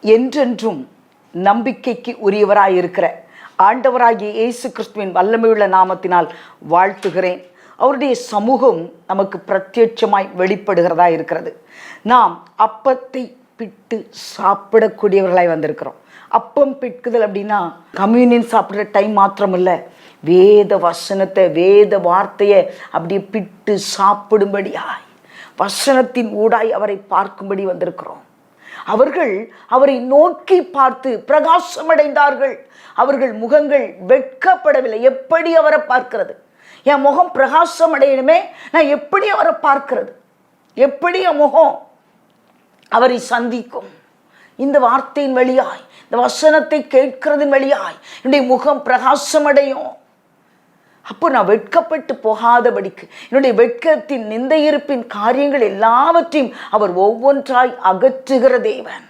என்றென்றும் நம்பிக்கைக்கு உரியவராயிருக்கிற ஆண்டவராகிய இயேசு கிறிஸ்துவின் வல்லமையுள்ள நாமத்தினால் வாழ்த்துகிறேன். அவருடைய சமூகம் நமக்கு பிரத்யட்சமாய் வெளிப்படுகிறதா இருக்கிறது. நாம் அப்பத்தை பிட்டு சாப்பிடக்கூடியவர்களாய் வந்திருக்கிறோம். அப்பம் பிட்குதல் அப்படின்னா கம்யூனியன் சாப்பிட்ற டைம் மாத்திரம் இல்லை, வேத வசனத்தை, வேத வார்த்தையை அப்படியே பிட்டு சாப்பிடும்படியாய், வசனத்தின் ஊடாய் அவரை பார்க்கும்படி வந்திருக்கிறோம். அவர்கள் அவரை நோக்கி பார்த்து பிரகாசமடைந்தார்கள். அவர்கள் முகங்கள் வெட்கப்படவில்லை. எப்படி அவரை பார்க்கிறது? என் முகம் பிரகாசம் அடையணுமே, நான் எப்படி அவரை பார்க்கிறது? எப்படி என் முகம் அவரை சந்திக்கும்? இந்த வார்த்தையின் வழியாய், இந்த வசனத்தை கேட்கிறதின் வழியாய் என்னுடைய முகம் பிரகாசம் அடையும். அப்போ நான் வெட்கப்பட்டு போகாதபடிக்கு என்னுடைய வெட்கத்தின் நிந்தையிருப்பின் காரியங்கள் எல்லாவற்றையும் அவர் ஒவ்வொன்றாய் அகற்றுகிற தேவன்.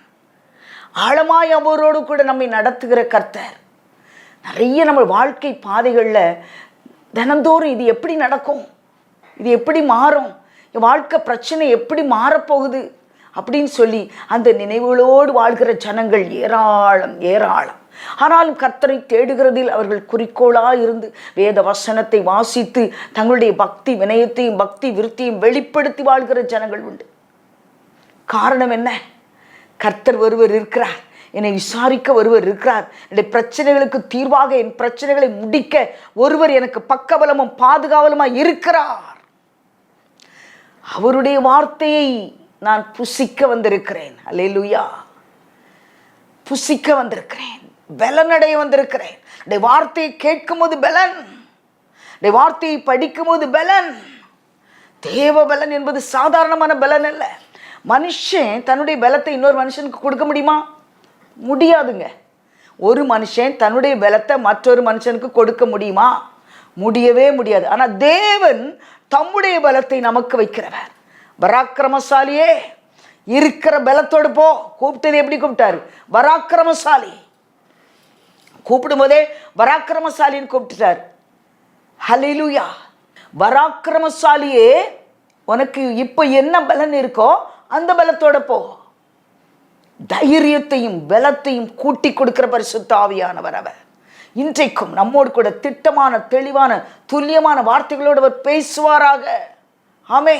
ஆழமாய் அவரோடு கூட நம்மை நடத்துகிற கர்த்தர். நிறைய நம்ம வாழ்க்கை பாதைகளில் தினந்தோறும் இது எப்படி நடக்கும், இது எப்படி மாறும், என் வாழ்க்கை பிரச்சனை எப்படி மாறப்போகுது அப்படின்னு சொல்லி அந்த நினைவுகளோடு வாழ்கிற ஜனங்கள் ஏராளம் ஏராளம். ஆனாலும் கர்த்தரை தேடுகிறதில் அவர்கள் குறிக்கோளாக இருந்து வேத வசனத்தை வாசித்து தங்களுடைய பக்தி வினயத்தையும் பக்தி விருத்தியும் வெளிப்படுத்தி வாழ்கிற ஜனங்கள் உண்டு. காரணம் என்ன? கர்த்தர் ஒருவர் இருக்கிறார், என்னை விசாரிக்க ஒருவர் இருக்கிறார், என்னுடைய பிரச்சனைகளுக்கு தீர்வாக என் பிரச்சனைகளை முடிக்க ஒருவர் எனக்கு பக்கபலமும் பாதுகாவலுமாய் இருக்கிறார். அவருடைய வார்த்தையை நான் புசிக்க வந்திருக்கிறேன். அல்லேலூயா. புசிக்க வந்திருக்கிறேன், பலனடைய வந்திருக்கிறேன். வார்த்தையை கேட்கும் போது பலன், வார்த்தையை படிக்கும் போது பலன். தேவ பலன் என்பது சாதாரணமான பலன் அல்ல. மனுஷன் தன்னுடைய பலத்தை இன்னொரு மனுஷனுக்கு கொடுக்க முடியுமா? முடியாதுங்க. ஒரு மனுஷன் தன்னுடைய பலத்தை மற்றொரு மனுஷனுக்கு கொடுக்க முடியுமா? முடியவே முடியாது. ஆனால் தேவன் தம்முடைய பலத்தை நமக்கு வைக்கிறவர். பராக்கிரமசாலியே, இருக்கிற பலத்தோடு போ. கூப்பிட்டது எப்படி கூப்பிட்டாரு? பராக்கிரமசாலி. கூப்பிடும் போதே பராக்கிரமசாலின்னு கூப்பிட்டுட்டார். ஹல்லேலூயா. பராக்கிரமசாலியே, உனக்கு இப்போ என்ன பலன் இருக்கோ அந்த பலத்தோட போ. தைரியத்தையும் பலத்தையும் கூட்டி கொடுக்கிற பரிசுத்த ஆவியானவர் அவர். இன்றைக்கும் நம்மோடு கூட திட்டமான தெளிவான துல்லியமான வார்த்தைகளோடு அவர் பேசுவாராக. ஆமே.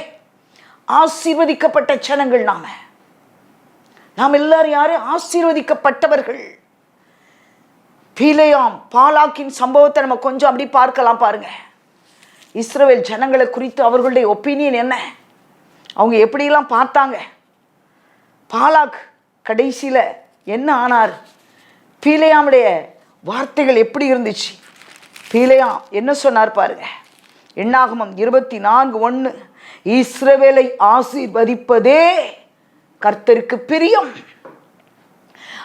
ஆசீர்வதிக்கப்பட்ட ஜனங்கள் நாம் எல்லாரும் யாரு? ஆசீர்வதிக்கப்பட்டவர்கள். பிலேயாம் பாலாக்கின் சம்பவத்தை நம்ம கொஞ்சம் அப்படி பார்க்கலாம். பாருங்க, இஸ்ரவேல் ஜனங்களை குறித்து அவர்களுடைய ஒப்பீனியன் என்ன, அவங்க எப்படியெல்லாம் பார்த்தாங்க. பாலாக் கடைசியில் என்ன ஆனார்? பிலேயாமுடைய வார்த்தைகள் எப்படி இருந்துச்சு? பிலேயாம் என்ன சொன்னார் பாருங்க. என்னாகமம் 24:1, இஸ்ரவேலை ஆசீர்வதிப்பதே கர்த்தருக்கு பிரியம்.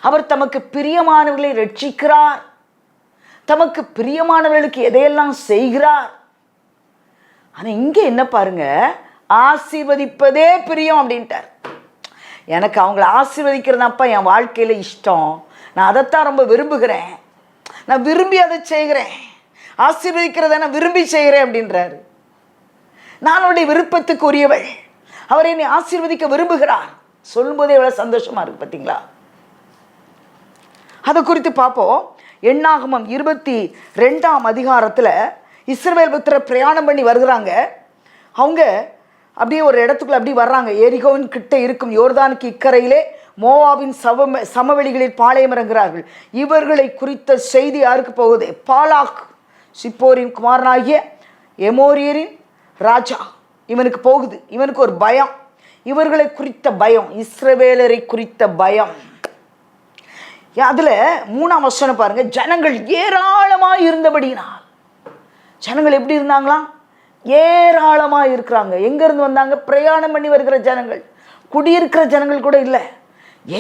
அவர் தமக்கு பிரியமானவர்களை ரட்சிக்கிறார், தமக்கு பிரியமானவர்களுக்கு எதையெல்லாம் செய்கிறார். ஆனால் இங்கே என்ன பாருங்க, ஆசீர்வதிப்பதே பிரியம் அப்படின்ட்டார். எனக்கு அவங்கள ஆசீர்வதிக்கிறதாப்பா என் வாழ்க்கையில் இஷ்டம், நான் அதைத்தான் ரொம்ப விரும்புகிறேன், நான் விரும்பி அதை செய்கிறேன், ஆசீர்வதிக்கிறத நான் விரும்பி செய்கிறேன் அப்படின்றாரு. நான் அவருடைய விருப்பத்துக்கு உரியவள், அவர் என்னை ஆசீர்வதிக்க விரும்புகிறார். சொல்லும்போதே எவ்வளோ சந்தோஷமா இருக்கு பார்த்தீங்களா? அதை குறித்து பார்ப்போம். என்னாகமம் 22ஆம் அதிகாரத்தில் இஸ்ரவேல் புத்திரர் பிரயாணம் பண்ணி வருகிறாங்க. அவங்க அப்படியே ஒரு இடத்துக்குள்ள அப்படி வர்றாங்க. எரிகோவின் கிட்ட இருக்கும் யோர்தானுக்கு இக்கரையிலே மோவாபின் சமவெளிகளில் பாளையம் இறங்குகிறார்கள். இவர்களை குறித்த செய்தி யாருக்கு போகுது? பாலாக், சிப்போரின் குமாரனாகிய எமோரியரின் ராஜா, இவனுக்கு போகுது. இவனுக்கு ஒரு பயம், இவர்களை குறித்த பயம், இஸ்ரவேலரை குறித்த பயம். அதுல 3ஆம் வசனம் பாருங்க. ஜனங்கள் ஏராளமாக இருந்தபடியினால், ஜனங்கள் எப்படி இருந்தாங்களாம்? ஏராளமாக இருக்கிறாங்க. எங்கேருந்து வந்தாங்க? பிரயாணம் பண்ணி வருகிற ஜனங்கள், குடியிருக்கிற ஜனங்கள் கூட இல்லை.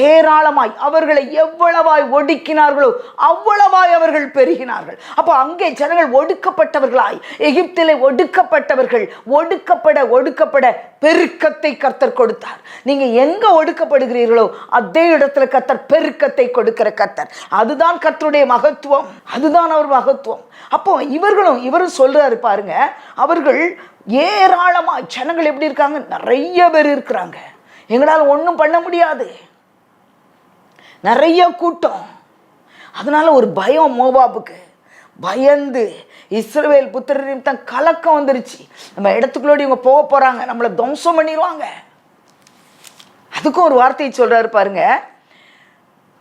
ஏராளமாய் அவர்களை எவ்வளவாய் ஒடுக்கினார்களோ அவ்வளவாய் அவர்கள் பெருகினார்கள். அப்போ அங்கே ஜனங்கள் ஒடுக்கப்பட்டவர்களாய், எகிப்திலே ஒடுக்கப்பட்டவர்கள் ஒடுக்கப்பட பெருக்கத்தை கர்த்தர் கொடுத்தார். நீங்க எங்க ஒடுக்கப்படுகிறீர்களோ அதே இடத்துல கர்த்தர் பெருக்கத்தை கொடுக்கிற கர்த்தர். அதுதான் கர்த்தருடைய மகத்துவம், அதுதான் அவர் மகத்துவம். அப்போ இவரும் சொல்றாரு பாருங்க, அவர்கள் ஏராளமாய், ஜனங்கள் எப்படி இருக்காங்க? நிறைய பேர் இருக்கிறாங்க. எங்களால் ஒன்றும் பண்ண முடியாது. நிறைய கூட்டம். அதனால ஒரு பயம் மோவாபுக்கு. பயந்து இஸ்ரவேல் புத்திரரையும் தான் கலக்கம் வந்துருச்சு. நம்ம இடத்துக்குள்ளோடி இவங்க போக போகிறாங்க, நம்மளை துவம்சம் பண்ணிடுவாங்க. அதுக்கும் ஒரு வார்த்தையை சொல்கிறாரு பாருங்க,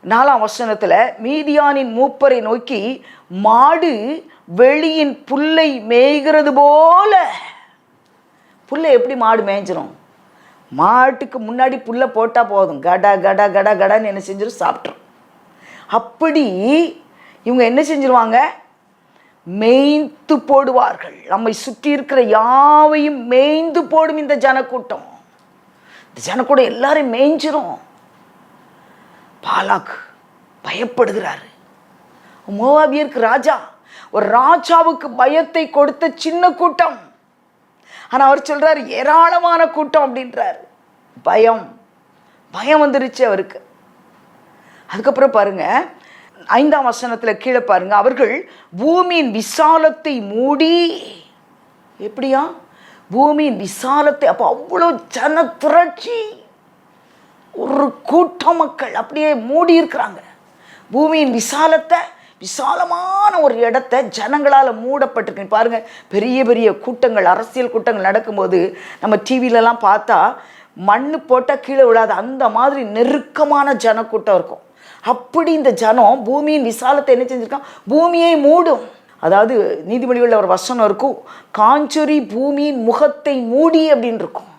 4ஆம் வசனத்தில், மீதியானின் மூப்பரை நோக்கி, மாடு வெளியின் புல்லை மேய்கிறது போல. புல்லை எப்படி மாடு மேய்ஞ்சிரும்? மாட்டுக்கு முன்னாடி புல்லை போட்டால் போதும், கட கட கட கடன்னு என்ன செஞ்சிடும், சாப்பிட்ரும். அப்படி இவங்க என்ன செஞ்சிருவாங்க, மேய்ந்து போடுவார்கள். நம்மை சுற்றி இருக்கிற யாவையும் மேய்ந்து போடும் இந்த ஜனக்கூட்டம். இந்த ஜனக்கூட்டம் எல்லாரையும் மேய்ஞ்சிரும். பாலாக் பயப்படுகிறாரு. மோவாபியருக்கு ராஜா, ஒரு ராஜாவுக்கு பயத்தை கொடுத்த சின்ன கூட்டம். ஆனால் அவர் சொல்றாரு ஏராளமான கூட்டம் அப்படின்றாரு. பயம் வந்துருச்சு அவருக்கு. அதுக்கப்புறம் பாருங்க 5ஆம் வசனத்தில் கீழே பாருங்க, அவர்கள் பூமியின் விசாலத்தை மூடி. எப்படியா பூமியின் விசாலத்தை? அப்போ அவ்வளோ ஜன திரட்சி, ஒரு கூட்ட மக்கள் அப்படியே மூடி இருக்கிறாங்க. பூமியின் விசாலத்தை, விசாலமான ஒரு இடத்த ஜனங்களால் மூடப்பட்டிருக்கு. பாருங்க, பெரிய பெரிய கூட்டங்கள், அரசியல் கூட்டங்கள் நடக்கும்போது நம்ம டிவிலலாம் பார்த்தா மண் போட்டால் கீழே விடாது, அந்த மாதிரி நெருக்கமான ஜனக்கூட்டம் இருக்கும். அப்படி இந்த ஜனம் பூமியின் விசாலத்தை என்ன செஞ்சிருக்கான், பூமியை மூடும். அதாவது நீதிமொழிகளில் ஒரு வசனம் இருக்கும், காஞ்சொரி பூமியின் முகத்தை மூடி அப்படின்னு இருக்கும்.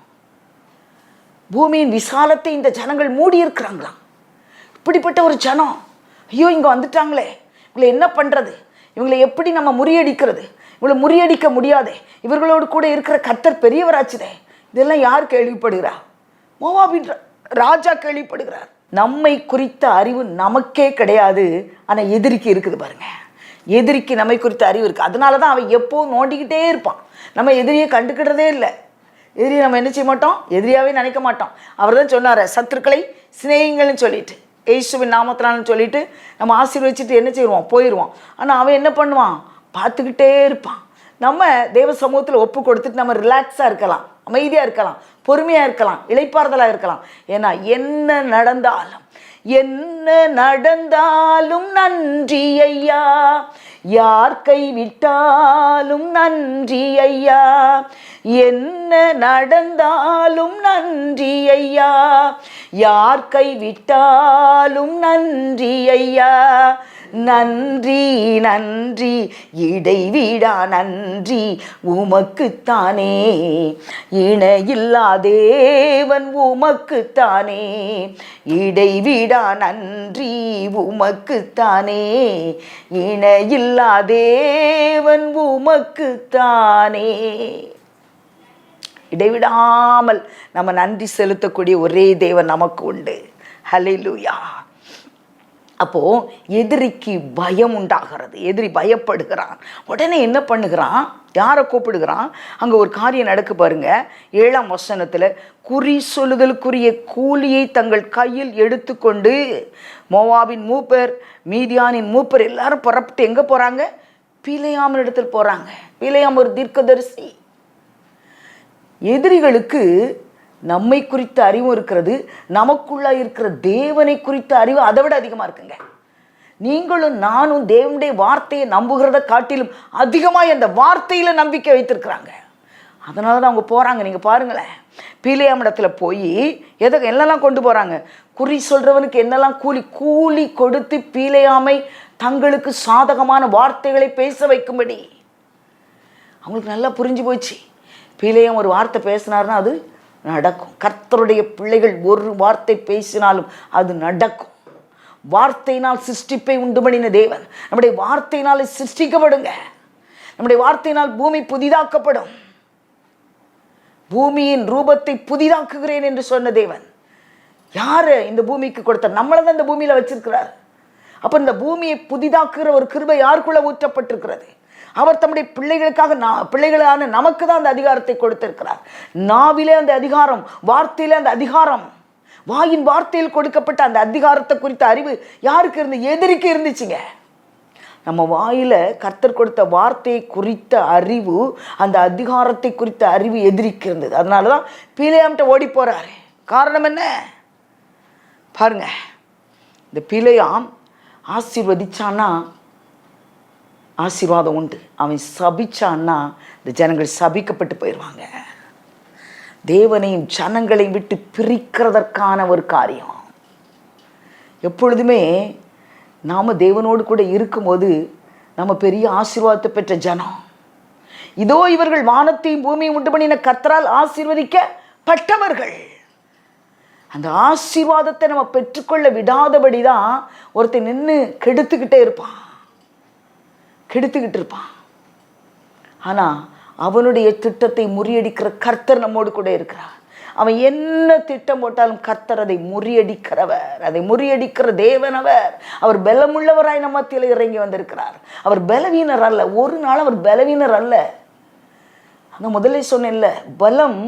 பூமியின் விசாலத்தை இந்த ஜனங்கள் மூடி இருக்கிறாங்களாம். இப்படிப்பட்ட ஒரு ஜனம், ஐயோ இங்கே வந்துட்டாங்களே, இவங்களை என்ன பண்ணுறது, இவங்களை எப்படி நம்ம முறியடிக்கிறது, இவங்களை முறியடிக்க முடியாதே, இவர்களோடு கூட இருக்கிற கர்த்தர் பெரியவராச்சுதே. இதெல்லாம் யார் கேள்விப்படுகிறா? மோவாபின் ராஜா கேள்விப்படுகிறார். நம்மை குறித்த அறிவு நமக்கே கிடையாது, ஆனால் எதிரிக்கு இருக்குது பாருங்க. எதிரிக்கு நம்மை குறித்த அறிவு இருக்குது. அதனால தான் அவன் எப்போவும் நோண்டிக்கிட்டே இருப்பான். நம்ம எதிரியை கண்டுக்கிட்டதே இல்லை. எதிரியை நம்ம என்ன செய்ய மாட்டோம், எதிரியாகவே நினைக்க மாட்டோம். அவர் தான் சொன்னார், சத்துருக்களை சிநேகிங்கள்னு சொல்லிட்டு, இயேசுவின் நாமத்தினால்னு சொல்லிட்டு நம்ம ஆசீர்வதிச்சுட்டு என்ன செய்வோம், போயிடுவோம். ஆனால் அவன் என்ன பண்ணுவான், பார்த்துக்கிட்டே இருப்பான். நம்ம தேவ சமூகத்தில் ஒப்பு கொடுத்துட்டு நம்ம ரிலாக்ஸாக இருக்கலாம், அமைதியாக இருக்கலாம், பொறுமையாக இருக்கலாம், இளைப்பாறுதலாக இருக்கலாம். ஏன்னா என்ன நடந்தாலும் நன்றி ஐயா, யார் கைவிட்டாலும் நன்றி ஐயா. என்ன நடந்தாலும் நன்றி ஐயா, யார் கைவிட்டாலும் நன்றி ஐயா. நன்றி நன்றி இடைவிடா நன்றி உமக்குத்தானே, இணையில்லா தேவன் உமக்குத்தானே. இடைவிடா நன்றி உமக்குத்தானே, இணையில்லா தேவன் உமக்குத்தானே. இடைவிடாமல் நம்ம நன்றி செலுத்தக்கூடிய ஒரே தேவன் நமக்கு உண்டு. ஹல்லேலூயா. அப்போது எதிரிக்கு பயம் உண்டாகிறது, எதிரி பயப்படுகிறான். உடனே என்ன பண்ணுகிறான், யாரை கூப்பிடுகிறான், அங்கே ஒரு காரியம் நடக்கு பாருங்க. 7ஆம் வசனத்தில், குறி சொல்லுதலுக்குரிய கூலியை தங்கள் கையில் எடுத்துக்கொண்டு மோவாபின் மூப்பர், மீதியானின் மூப்பர் எல்லாரும் புறப்பட்டு எங்கே போகிறாங்க, பிலேயாமின் இடத்துல போகிறாங்க. பிலேயாம் ஒரு தீர்க்கதரிசி. எதிரிகளுக்கு நம்மை குறித்த அறிவும் இருக்கிறது, நமக்குள்ள இருக்கிற தேவனை குறித்த அறிவு அதை விட அதிகமாக இருக்குங்க. நீங்களும் நானும் தேவனுடைய வார்த்தையை நம்புகிறத காட்டிலும் அதிகமாக அந்த வார்த்தையில் நம்பிக்கை வைத்திருக்கிறாங்க. அதனால தான் அவங்க போகிறாங்க. நீங்கள் பாருங்களேன், பிலேயாம் இடத்துல போய் என்னெல்லாம் கொண்டு போகிறாங்க, குறி சொல்கிறவனுக்கு என்னெல்லாம் கூலி கொடுத்து பிலேயாமை தங்களுக்கு சாதகமான வார்த்தைகளை பேச வைக்கும்படி. அவங்களுக்கு நல்லா புரிஞ்சு போச்சு, பிலேயாம் ஒரு வார்த்தை பேசினார்னா அது நடக்கும். கர்த்தருடைய பிள்ளைகள் ஒரு வார்த்தை பேசினாலும் அது நடக்கும். வார்த்தையினால் சிருஷ்டிப்பை உண்டு பண்ணின தேவன் நம்முடைய வார்த்தையினால் சிருஷ்டிக்கப்படுங்க. நம்முடைய வார்த்தையினால் பூமி புதிதாக்கப்படும். பூமியின் ரூபத்தை புதிதாக்குகிறேன் என்று சொன்ன தேவன் யாரு இந்த பூமிக்கு கொடுத்தார்? நம்மளை தான் இந்த பூமியில வச்சிருக்கிறார். அப்ப இந்த பூமியை புதிதாக்குகிற ஒரு கிருபை யாருக்குள்ள ஊற்றப்பட்டிருக்கிறது? அவர் தம்முடைய பிள்ளைகளான நமக்கு தான் அந்த அதிகாரத்தை கொடுத்திருக்கிறார். நாவிலே அந்த அதிகாரம், வார்த்தையிலே அந்த அதிகாரம், வாயின் வார்த்தையில் கொடுக்கப்பட்ட அந்த அதிகாரத்தை குறித்த அறிவு யாருக்கு இருந்து? எதிரிக்கு இருந்துச்சுங்க. நம்ம வாயில கர்த்தர் கொடுத்த வார்த்தையை குறித்த அறிவு, அந்த அதிகாரத்தை குறித்த அறிவு எதிரிக்கு இருந்தது. அதனாலதான் பிலேயாம்கிட்ட ஓடி போறாரு. காரணம் என்ன பாருங்க, இந்த பிலேயாம் ஆசீர்வதிச்சான்னா ஆசீர்வாதம் உண்டு, அவன் சபிச்சான்னா இந்த ஜனங்கள் சபிக்கப்பட்டு போயிடுவாங்க. தேவனையும் ஜனங்களையும் விட்டு பிரிக்கிறதற்கான ஒரு காரியம். எப்பொழுதுமே நாம் தேவனோடு கூட இருக்கும்போது நம்ம பெரிய ஆசீர்வாதத்தை பெற்ற ஜனம். இதோ இவர்கள் வானத்தையும் பூமியும் உண்டு பண்ணின கர்த்தரால் ஆசீர்வதிக்கப்பட்டவர்கள். அந்த ஆசீர்வாதத்தை நம்ம பெற்றுக்கொள்ள விடாதபடி தான் ஒருத்தன் நின்று கெடுத்துக்கிட்டே இருப்பான். ஆனால் அவனுடைய திட்டத்தை முறியடிக்கிற கர்த்தர் நம்மோடு கூட இருக்கிறார். அவன் என்ன திட்டம் போட்டாலும் கர்த்தர் அதை முறியடிக்கிறவர், அதை முறியடிக்கிற தேவனவர். அவர் பலமுள்ளவராய் நம்ம மத்தியில் இறங்கி வந்திருக்கிறார். அவர் பலவீனர் அல்ல, ஒரு நாள் அவர் பலவீனர் அல்ல. அந்த முதல்ல சொன்னேன்ல, பலம்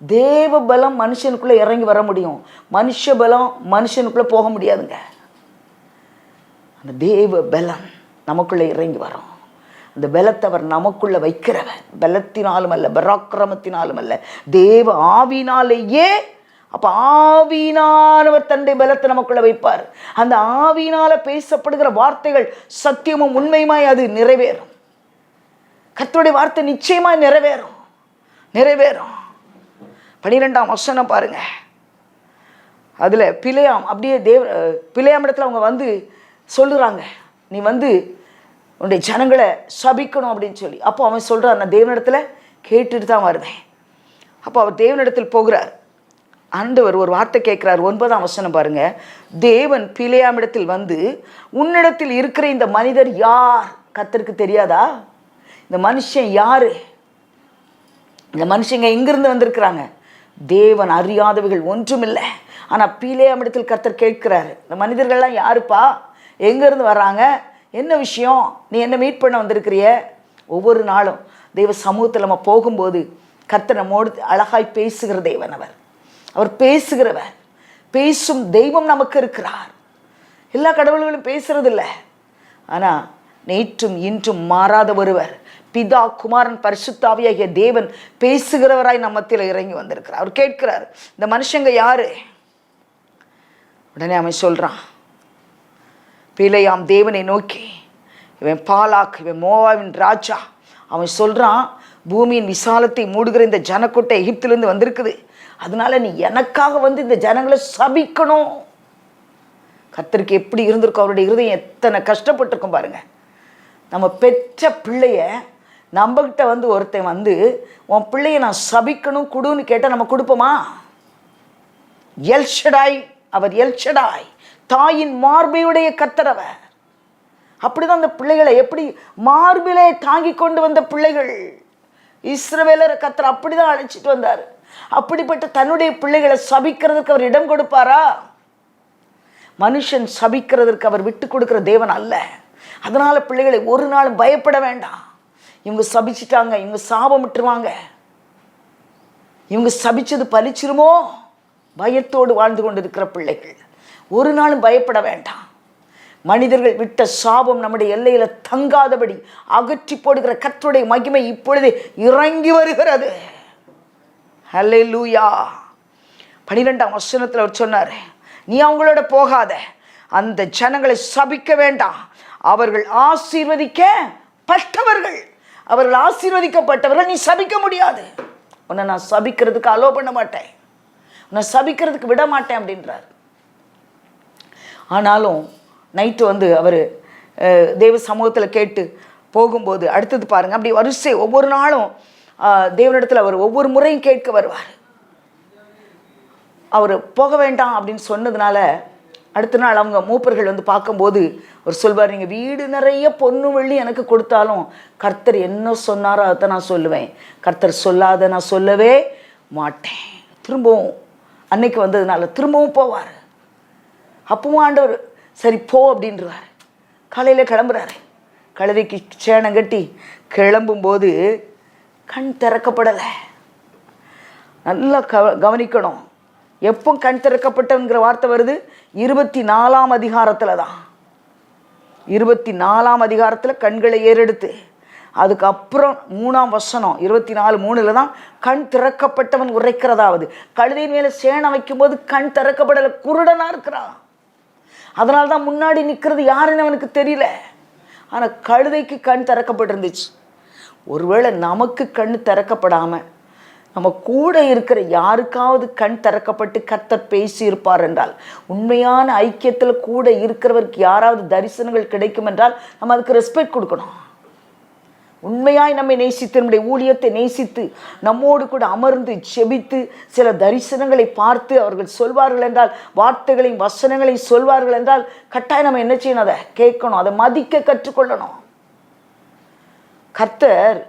தேவ பலம் மனுஷனுக்குள்ளே இறங்கி வர முடியும், மனுஷ பலம் மனுஷனுக்குள்ளே போக முடியாதுங்க. அந்த தேவ பலம் நமக்குள்ளே இறங்கி வரும். அந்த பலத்தை அவர் நமக்குள்ளே வைக்கிறவர். பலத்தினாலும் அல்ல, பராக்கிரமத்தினாலும் அல்ல, தேவ ஆவினாலேயே. அப்போ ஆவியினானவர் தன்னுடைய பலத்தை நமக்குள்ளே வைப்பார். அந்த ஆவியினால் பேசப்படுகிற வார்த்தைகள் சத்தியமும் உண்மையுமாய் அது நிறைவேறும். கர்த்தருடைய வார்த்தை நிச்சயமாய் நிறைவேறும். 12ஆம் வசனம் பாருங்க. அதில் பிலேயாம் அப்படியே பிலேயாம் இடத்துல அவங்க வந்து சொல்லுறாங்க, நீ வந்து உன்னுடைய ஜனங்களை சபிக்கணும் அப்படின்னு சொல்லி. அப்போ அவன் சொல்கிறான், நான் தேவனிடத்தில் கேட்டுட்டு தான் வருவேன். அப்போ அவர் தேவனிடத்தில் போகிறார். ஆண்டவர் ஒரு வார்த்தை கேட்குறார். 9ஆம் வசனம் பாருங்க. தேவன் பிலேயாமிடத்தில் வந்து, உன்னிடத்தில் இருக்கிற இந்த மனிதர் யார்? கர்த்தருக்கு தெரியாதா? இந்த மனுஷன் யாரு? இந்த மனுஷங்க எங்கிருந்து வந்திருக்கிறாங்க? தேவன் அறியாதவைகள் ஒன்றுமில்லை. ஆனால் பிலேயாமிடத்தில் கர்த்தர் கேட்கிறாரு, இந்த மனிதர்கள்லாம் யாருப்பா, எங்கேருந்து வர்றாங்க, என்ன விஷயம், நீ என்ன மீட் பண்ண வந்திருக்கிறிய? ஒவ்வொரு நாளும் தெய்வ சமூகத்தில் நம்ம போகும்போது கர்த்தர் நம்மோடு அழகாய் பேசுகிற தேவன். அவர் பேசுகிறவர், பேசும் தெய்வம் நமக்கு இருக்கிறார். எல்லா கடவுள்களும் பேசுறதில்லை, ஆனால் நேற்றும் இன்றும் மாறாத ஒருவர், பிதா குமாரன் பரிசுத்த ஆவியாகிய தேவன் பேசுகிறவராய் நம்ம மத்தியில் இறங்கி வந்திருக்கிறார். அவர் கேட்கிறார், இந்த மனுஷங்க யாரு? உடனே அவன் சொல்றான், பிலேயாம் தேவனை நோக்கி, இவன் பாலாக், இவன் மோவாவின் ராஜா. அவன் சொல்றான், பூமியின் விசாலத்தை மூடுகிற இந்த ஜனக்கூட்டை எகிப்திலிருந்து வந்திருக்குது, அதனால நீ எனக்காக வந்து இந்த ஜனங்களை சபிக்கணும். கர்த்தருக்கு எப்படி இருந்திருக்கும், அவருடைய இருதயம் எத்தனை கஷ்டப்பட்டிருக்கும் பாருங்க. நம்ம பெற்ற பிள்ளைய நம்மகிட்ட வந்து ஒருத்தன் வந்து, உன் பிள்ளைய நான் சபிக்கணும் கொடுன்னு கேட்டால் நம்ம கொடுப்போமா? எல்ஷடாய், அவர் எல்ஷடாய், தாயின் மார்பையுடைய கர்த்தர் அவர். அப்படிதான் அந்த பிள்ளைகளை எப்படி மார்பிலே தாங்கி கொண்டு வந்த பிள்ளைகள் இஸ்ரவேலர் கர்த்தர் அப்படிதான் அழைச்சிட்டு வந்தார். அப்படிப்பட்ட தன்னுடைய பிள்ளைகளை சபிக்கிறதுக்கு அவர் இடம் கொடுப்பாரா? மனுஷன் சபிக்கிறதுக்கு அவர் விட்டு கொடுக்கிற தேவன் அல்ல. அதனால பிள்ளைகளை ஒரு நாள் பயப்பட வேண்டாம். இவங்க சபிச்சிட்டாங்க, இவங்க சாபம் விட்டுருவாங்க, இவங்க சபிச்சது பலிச்சிருமோ பயத்தோடு வாழ்ந்து கொண்டு இருக்கிற பிள்ளைகள் ஒரு நாளும் பயப்பட வேண்டாம். மனிதர்கள் விட்ட சாபம் நம்முடைய எல்லையில தங்காதபடி அகற்றி போடுகிற கர்த்தருடைய மகிமை இப்பொழுது இறங்கி வருகிறது. ஹல்லேலூயா. 12ஆம் வசனத்தில் அவர் சொன்னார், நீ அவங்களோட போகாத, அந்த ஜனங்களை சபிக்க வேண்டாம், அவர்கள் ஆசீர்வதிக்கப்பட்டவர்கள். அவர்கள் ஆசீர்வதிக்கப்பட்டவர்கள், நீ சபிக்க முடியாது. உன்னை நான் சபிக்கிறதுக்கு அலோ பண்ண மாட்டேன், உன்னை சபிக்கிறதுக்கு விட மாட்டேன் அப்படின்றார். ஆனாலும் நைட்டு வந்து அவர் தேவ சமூகத்தில் கேட்டு போகும்போது அடுத்தது பாருங்கள், அப்படி வரிசை ஒவ்வொரு நாளும் தேவனிடத்தில் அவர் ஒவ்வொரு முறையும் கேட்க வருவார். அவர் போக வேண்டாம் அப்படின்னு சொன்னதுனால அடுத்த நாள் அவங்க மூப்பர்கள் வந்து பார்க்கும்போது அவர் சொல்வார், நீங்கள் வீடு நிறைய பொண்ணு வெள்ளி எனக்கு கொடுத்தாலும் கர்த்தர் என்ன சொன்னாரோ அதை நான் சொல்லுவேன், கர்த்தர் சொல்லாத நான் சொல்லவே மாட்டேன். திரும்பவும் அன்னைக்கு வந்ததுனால திரும்பவும் போவார். அப்பவும் ஆண்டவர் சரி போ அப்படின்றார். காலையில் கிளம்புறாரு, கழுதைக்கு சேனம் கட்டி கிளம்பும்போது கண் திறக்கப்படலை. நல்லா கவனிக்கணும். எப்போ கண் திறக்கப்பட்டங்கிற வார்த்தை வருது? 24ஆம் அதிகாரத்தில் தான். 24ஆம் அதிகாரத்தில் கண்களை ஏறெடுத்து, அதுக்கப்புறம் 3ஆம் வசனம் 24:3 தான் கண் திறக்கப்பட்டவன் உரைக்கிறதாவது. கழுதையின் மேலே சேனை வைக்கும்போது கண் திறக்கப்படலை, குருடனாக இருக்கிறான். அதனால தான் முன்னாடி நிற்கிறது யாருன்னு அவனுக்கு தெரியல. ஆனால் கழுதைக்கு கண் திறக்கப்பட்டிருந்துச்சு. ஒருவேளை நமக்கு கண் திறக்கப்படாமல் நம்ம கூட இருக்கிற யாருக்காவது கண் திறக்கப்பட்டு கர்த்தர் பேசி இருப்பார் என்றால், உண்மையான ஐக்கியத்தில் கூட இருக்கிறவருக்கு யாராவது தரிசனங்கள் கிடைக்கும் என்றால் நம்ம அதுக்கு ரெஸ்பெக்ட் கொடுக்கணும். உண்மையாய் நம்மை நேசித்து, நம்முடைய ஊழியத்தை நேசித்து, நம்மோடு கூட அமர்ந்து செபித்து சில தரிசனங்களை பார்த்து அவர்கள் சொல்வார்கள் என்றால், வார்த்தைகளையும் வசனங்களையும் சொல்வார்கள் என்றால், கட்டாயம் நம்ம என்ன செய்யணும்? அதை கேட்கணும், அதை மதிக்க கற்றுக்கொள்ளணும். கர்த்தர்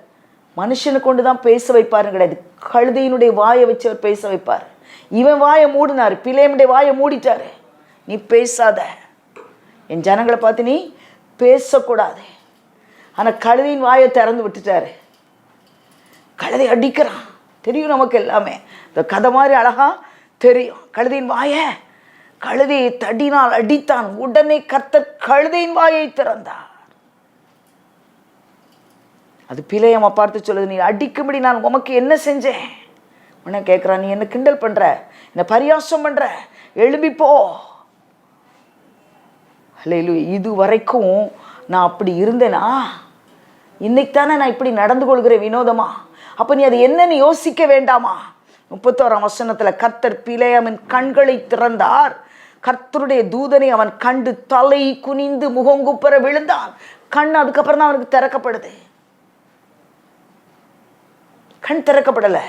மனுஷனை கொண்டு தான் பேச வைப்பாருன்னு கிடையாது. கழுதையினுடைய வாயை வச்சு அவர் பேச வைப்பார். இவன் வாயை மூடினார், பிலேமுடைய வாயை மூடிட்டாரு. நீ பேசாத, என் ஜனங்களை பார்த்து நீ பேசக்கூடாது. ஆனால் கழுதையின் வாயை திறந்து விட்டுட்டாரு. கழுதை அடிக்கிறான், தெரியும் நமக்கு எல்லாமே. இந்த கதை மாதிரி அழகா தெரியும். கழுதையின் வாயை, கழுதையை தடினால் அடித்தான். உடனே கர்த்தர் கழுதையின் வாயை திறந்தார். அது பிலேயம்மா பார்த்து சொல்லுது, நீ அடிக்கும்படி நான் உமக்கு என்ன செஞ்சேன்? உடனே கேட்குறான், நீ என்ன கிண்டல் பண்ணுற, என்ன பரியாசம் பண்ணுற, எழும்பிப்போ. அல்லேலூயா. இது வரைக்கும் நான் அப்படி இருந்தேனா? இன்னைக்கு தானே நான் இப்படி நடந்து கொள்கிறேன் வினோதமா? அப்போ நீ அது என்னன்னு யோசிக்க வேண்டாமா? 31ஆம் வசனத்தில் கர்த்தர் பிலேயாமின் கண்களை திறந்தார். கர்த்தருடைய தூதனை அவன் கண்டு தலை குனிந்து முகங்குப்புற விழுந்தான். கண் அதுக்கப்புறம் தான் அவனுக்கு திறக்கப்படுது. கண் திறக்கப்படலை.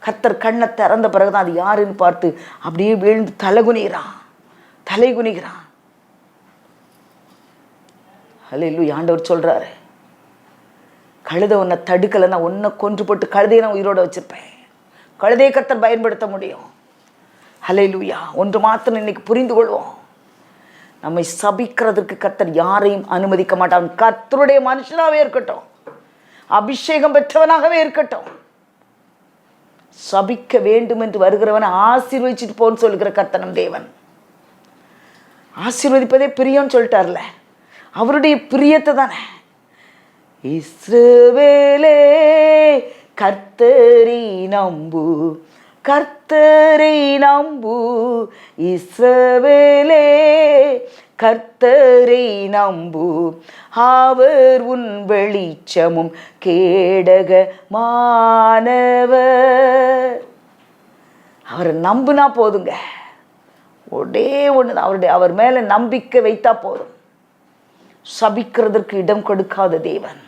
கர்த்தர் கண்ணை திறந்த பிறகுதான் அது யாருன்னு பார்த்து அப்படியே விழுந்து தலை குனிகிறான். அல்லேலூயா. ஆண்டவர் சொல்றாரு, கழுதை உன்னை தடுக்கலைன்னா உன்னை கொன்று போட்டு கழுதையை நான் உயிரோட வச்சிருப்பேன். கழுதையை கர்த்தர் பயன்படுத்த முடியும். அல்லேலூயா. ஒன்று மாத்திரம் இன்னைக்கு புரிந்து கொள்வோம், நம்மை சபிக்கிறதுக்கு கர்த்தர் யாரையும் அனுமதிக்க மாட்டான். கர்த்தருடைய மனுஷனாகவே இருக்கட்டும், அபிஷேகம் பெற்றவனாகவே இருக்கட்டும், சபிக்க வேண்டும் என்று வருகிறவனை ஆசீர்வதிச்சுட்டு போன்னு சொல்லுகிற கர்த்தனம் தேவன். ஆசீர்வதிப்பதே பிரியம்னு சொல்லிட்டார்ல, அவருடைய பிரியத்தை தானே. இஸ்ரவேலே கர்த்தரை நம்பு, கர்த்தரை நம்பு, இஸ்ரவேலே கர்த்தரை நம்பு, அவர் உன் வெளிச்சமும் கேடகமானவர். அவரை நம்புனா போதுங்க. ஒரே ஒன்று, அவர் மேலே நம்பிக்கை வைத்தா போதும். சபிக்கிறதற்கு இடம் கொடுக்காத தேவன்,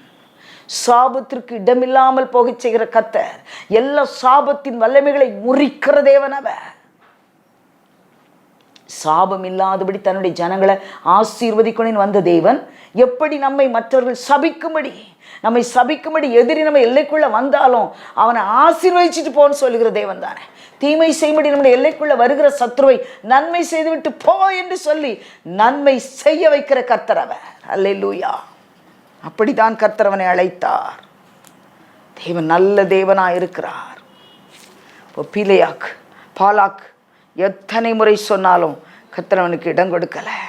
சாபத்திற்கு இடமில்லாமல் போக செய்கிற கர்த்தர், எல்லா சாபத்தின் வல்லமைகளை முறிக்கிற தேவன் அவர். சாபம் இல்லாதபடி தன்னுடைய ஜனங்களை ஆசீர்வதிக்கணும்னு வந்த தேவன், எப்படி நம்மை மற்றவர்கள் நம்மை சபிக்கும்படி எதிரி நம்ம எல்லைக்குள்ள வந்தாலும் அவனை ஆசீர்வதிச்சுட்டு போன்னு சொல்லுகிற தேவன் தானே. தீமை செய்யும்படி நம்முடைய எல்லைக்குள்ள வருகிற சத்ருவை நன்மை செய்துவிட்டு போ என்று சொல்லி நன்மை செய்ய வைக்கிற கர்த்தர் அவர். அல்லேலூயா. அப்படித்தான் கர்த்தர் அவனை அழைத்தார். தேவன் நல்ல தேவனாக இருக்கிறார். இப்போ பாலாக் எத்தனை முறை சொன்னாலும் கர்த்தர் அவனுக்கு இடம் கொடுக்கலை.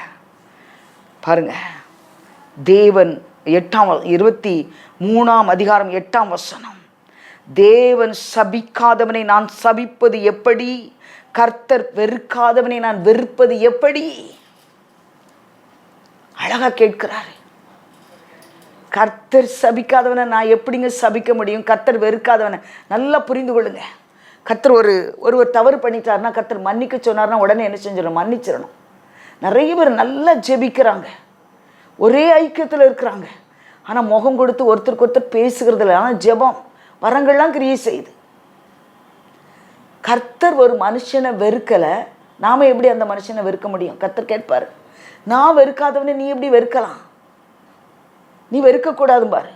பாருங்க, தேவன் 23ஆம் அதிகாரம் 8ஆம் வசனம், தேவன் சபிக்காதவனை நான் சபிப்பது எப்படி, கர்த்தர் வெறுக்காதவனை நான் வெறுப்பது எப்படி? அழகா கேட்கிறாரு. கர்த்தர் சபிக்காதவனை நான் எப்படிங்க சபிக்க முடியும்? கர்த்தர் வெறுக்காதவனை நல்லா புரிந்து கொள்ளுங்க. கர்த்தர் ஒருவர் தவறு பண்ணிட்டாருன்னா, கர்த்தர் மன்னிக்க சொன்னார்னா உடனே என்ன செஞ்சிடணும்? மன்னிச்சிடணும். நிறைய பேர் நல்லா ஜெபிக்கிறாங்க, ஒரே ஐக்கியத்தில் இருக்கிறாங்க, ஆனால் முகம் கொடுத்து ஒருத்தருக்கு ஒருத்தர் பேசுகிறது இல்லை. ஆனால் ஜெபம் வரங்கள்லாம் கிரியை செய்யுது. கர்த்தர் ஒரு மனுஷனை வெறுக்கலை, நாம் எப்படி அந்த மனுஷனை வெறுக்க முடியும்? கர்த்தர் கேட்பார், நான் வெறுக்காதவனை நீ எப்படி வெறுக்கலாம்? நீ வெறுக்கக்கூடாது பாரு.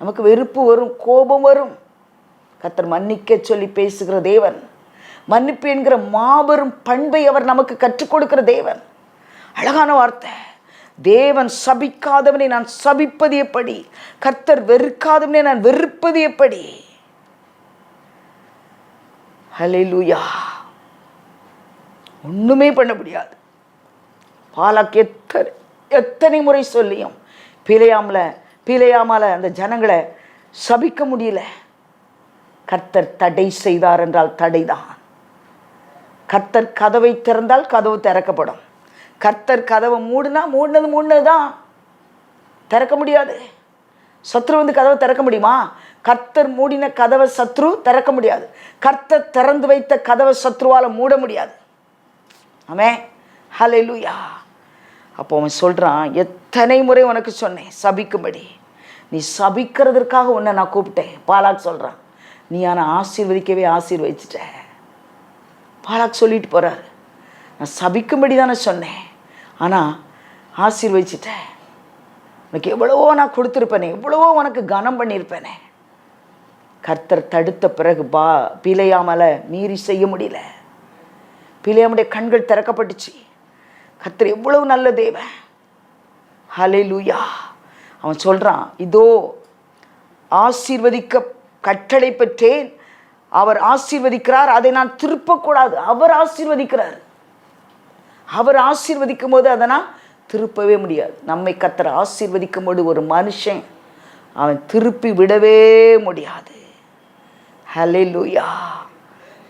நமக்கு வெறுப்பு வரும், கோபம் வரும். கர்த்தர் மன்னிக்க சொல்லி பேசுகிற தேவன், மன்னிப்பு என்கிற மாபெரும் பண்பை அவர் நமக்கு கற்றுக் கொடுக்கிற தேவன். அழகான வார்த்தை. தேவன் சபிக்காதவனை நான் சபிப்பது எப்படி, கர்த்தர் வெறுக்காதவனை நான் வெறுப்பது எப்படி? ஹல்லேலூயா. ஒண்ணுமே பண்ண முடியாது. பாலாக் எத்தனை முறை சொல்லியும் பிலேயாமால அந்த ஜனங்களை சபிக்க முடியல. கர்த்தர் தடை செய்தார் என்றால் தடைதான். கர்த்தர் கதவை திறந்தால் கதவு திறக்கப்படும். கர்த்தர் கதவை மூடினது தான், திறக்க முடியாது. சத்ரு வந்து கதவை திறக்க முடியுமா? கர்த்தர் மூடின கதவை சத்ரு திறக்க முடியாது. கர்த்தர் திறந்து வைத்த கதவை சத்ருவால் மூட முடியாது. ஆமென், ஹல்லேலூயா. அப்போ அவன் சொல்கிறான், எத்தனை முறை உனக்கு சொன்னேன் சபிக்கும்படி, நீ சபிக்கிறதுக்காக உன்னை நான் கூப்பிட்டேன். பாலாக் சொல்கிறான், நீ ஆனால் ஆசீர்வதிக்கவே ஆசீர்வதிச்சிட்ட. பாலாக் சொல்லிட்டு போகிறார், நான் சபிக்கும்படி தானே சொன்னேன், ஆனால் ஆசீர்வதிச்சிட்டேன். உனக்கு எவ்வளவோ நான் கொடுத்துருப்பேனே, எவ்வளவோ உனக்கு கனம் பண்ணியிருப்பேனே. கர்த்தர் தடுத்த பிறகு பிலேயாமால் மீறி செய்ய முடியல. பிலேயாமுடைய கண்கள் திறக்கப்பட்டுச்சு. கர்த்தர் எவ்வளவு நல்ல தேவன். ஹல்லேலூயா. அவன் சொல்கிறான், இதோ ஆசீர்வதிக்க கட்டளை பெற்றேன், அவர் ஆசீர்வதிக்கிறார், அதை நான் திருப்பக்கூடாது. அவர் ஆசீர்வதிக்கிறார். அவர் ஆசீர்வதிக்கும் போது அதை நான் திருப்பவே முடியாது. நம்மை கர்த்தர் ஆசீர்வதிக்கும் போது ஒரு மனுஷன் அவன் திருப்பி விடவே முடியாது. ஹல்லேலூயா.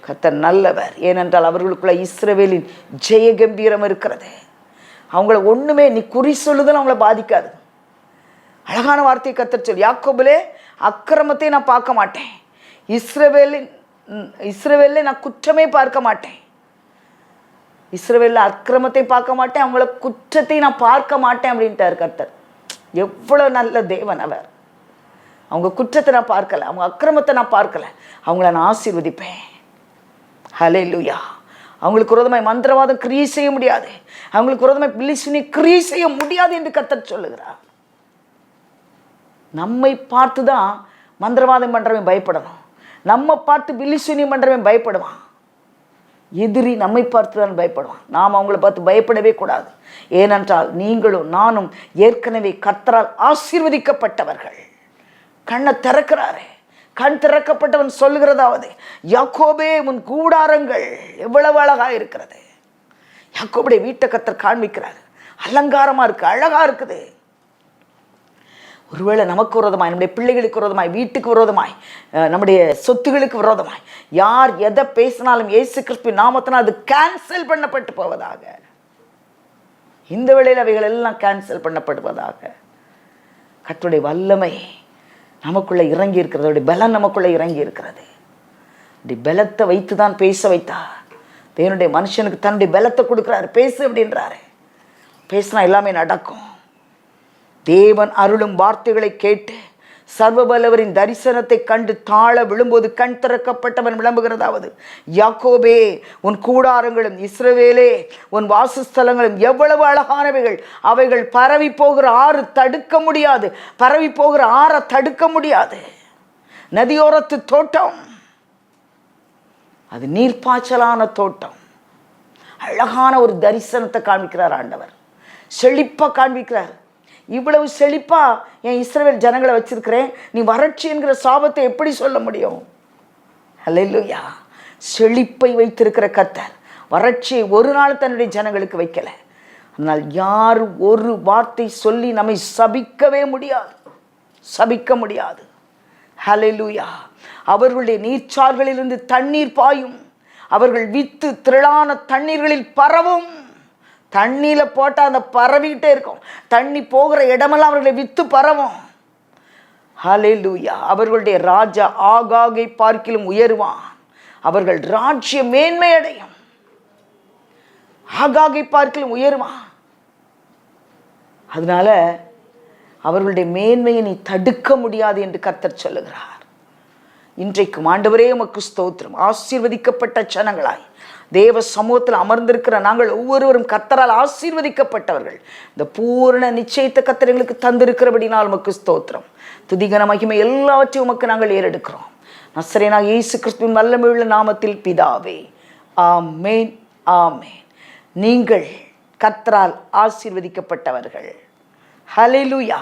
கர்த்தர் நல்லவர். ஏனென்றால் அவர்களுக்குள்ள இஸ்ரவேலின் ஜெய கம்பீரம் இருக்கிறது. அவங்கள ஒன்றுமே, நீ குறி சொல்லுதல் அவங்கள பாதிக்காது. அழகான வார்த்தையை கர்த்தர் சொல்லி, யாக்கோபிலே அக்கிரமத்தை நான் பார்க்க மாட்டேன், இஸ்ரவேலில் நான் குற்றமே பார்க்க மாட்டேன். இஸ்ரவேலில் அக்கிரமத்தை பார்க்க மாட்டேன், அவங்கள குற்றத்தை நான் பார்க்க மாட்டேன் அப்படின்ட்டார் கர்த்தர். எவ்வளோ நல்ல தேவன் அவர். அவங்க குற்றத்தை நான் பார்க்கலை, அவங்க அக்கிரமத்தை நான் பார்க்கலை, அவங்கள நான் ஆசீர்வதிப்பேன். ஹல்லேலூயா. அவங்களுக்கு விரோதமாய் மந்திரவாதம் கிரியை செய்ய முடியாது, அவங்களுக்கு விரோதமாய் பில்லிசூனி கிரியை செய்ய முடியாது என்று கர்த்தர் சொல்லுகிறார். நம்மை பார்த்து தான் மந்திரவாதம் பண்ணுறவன் பயப்படணும், நம்ம பார்த்து பில்லிசூனியம் பண்ணுறவன் பயப்படுவான். எதிரி நம்மை பார்த்து தான் பயப்படுவான், நாம் அவங்கள பார்த்து பயப்படவே கூடாது. ஏனென்றால் நீங்களும் நானும் ஏற்கனவே கர்த்தரால் ஆசீர்வதிக்கப்பட்டவர்கள். கண்ணை திறக்கிறாரே, கண் திறக்கப்பட்டவன் சொல்லுகிறதாவது, யாக்கோபே உன் கூடாரங்கள் எவ்வளவு அழகா இருக்கிறது. யாக்கோபுடைய வீட்டை கர்த்தர் காண்பிக்கிறார், அலங்காரமா இருக்கு, அழகா இருக்குது. ஒருவேளை நமக்கு விரோதமாய், நம்முடைய பிள்ளைகளுக்கு விரோதமாய், வீட்டுக்கு விரோதமாய், நம்முடைய சொத்துகளுக்கு விரோதமாய் யார் எதை பேசினாலும் இயேசு கிறிஸ்துவின் நாமத்தினால் அது கேன்சல் பண்ணப்பட்டு போவதாக. இந்த வேளையில் அவைகள் எல்லாம் கேன்சல் பண்ணப்படுவதாக. கர்த்தருடைய வல்லமை நமக்குள்ளே இறங்கி இருக்கிறது, அவருடைய பலம் நமக்குள்ளே இறங்கி இருக்கிறது. அப்படி பலத்தை வைத்து தான் பேச வைத்தார் தேவனுடைய மனுஷனுக்கு. தன்னுடைய பலத்தை கொடுக்குறாரு, பேசு அப்படின்றாரு. பேசினா எல்லாமே நடக்கும். தேவன் அருளும் வார்த்தைகளை கேட்டு சர்வபலவரின் தரிசனத்தை கண்டு தாழ விழும்போது கண் திறக்கப்பட்டவன் விளம்புகிறதாவது, யாக்கோபே உன் கூடாரங்களும் இஸ்ரவேலே உன் வாசஸ்தலங்களும் எவ்வளவு அழகானவைகள், அவைகள் பரவி போகிற ஆறு தடுக்க முடியாது, பரவி போகிற ஆறை தடுக்க முடியாது. நதியோரத்து தோட்டம், அது நீர்ப்பாய்ச்சலான தோட்டம். அழகான ஒரு தரிசனத்தை காண்பிக்கிறார் ஆண்டவர், செழிப்பாக காண்பிக்கிறார். இவ்வளவு செழிப்பா என் இஸ்ரவேல் ஜனங்களை வச்சிருக்கிறேன், நீ வறட்சி என்கிற சாபத்தை எப்படி சொல்ல முடியும்? ஹல்லேலூயா. செழிப்பை வைத்திருக்கிற கர்த்தர் வறட்சியை ஒரு நாள் தன்னுடைய ஜனங்களுக்கு வைக்கல. அதனால் யார் ஒரு வார்த்தை சொல்லி நம்மை சபிக்கவே முடியாது, சபிக்க முடியாது. ஹல்லேலூயா. அவர்களுடைய நீர்ச்சால்களிலிருந்து தண்ணீர் பாயும், அவர்கள் வித்து திரளான தண்ணீர்களில் பரவும். தண்ணியில் போட்டால் அந்த பரவிக்கிட்டே இருக்கும், தண்ணி போகிற இடமெல்லாம் அவர்களை வித்து பரவும். ஹல்லேலூயா. அவர்களுடைய ராஜா ஆகாகை பார்க்கிலும் உயருவான், அவர்கள் ராஜ்ய மேன்மை அடையும். ஆகாகை பார்க்கிலும் உயருவான். அதனால அவர்களுடைய மேன்மையை நீ தடுக்க முடியாது என்று கர்த்தர் சொல்லுகிறார். இன்றைக்கும் ஆண்டவரே உமக்கு ஸ்தோத்திரம். ஆசீர்வதிக்கப்பட்ட ஜனங்களாய் தேவ சமூகத்தில் அமர்ந்திருக்கிற நாங்கள் ஒவ்வொருவரும் கர்த்தரால் ஆசீர்வதிக்கப்பட்டவர்கள். இந்த பூரண நிச்சயத்தை கர்த்தர் எங்களுக்கு தந்திருக்கிறபடினால் உமக்கு ஸ்தோத்திரம். துதிகன மகிமை எல்லாவற்றையும் உமக்கு நாங்கள் ஏறெடுக்கிறோம். நசரேனாகிய இயேசு கிறிஸ்துவின் வல்லமையுள்ள நாமத்தில் பிதாவே, ஆமென், ஆமென். நீங்கள் கர்த்தரால் ஆசீர்வதிக்கப்பட்டவர்கள். ஹல்லேலூயா.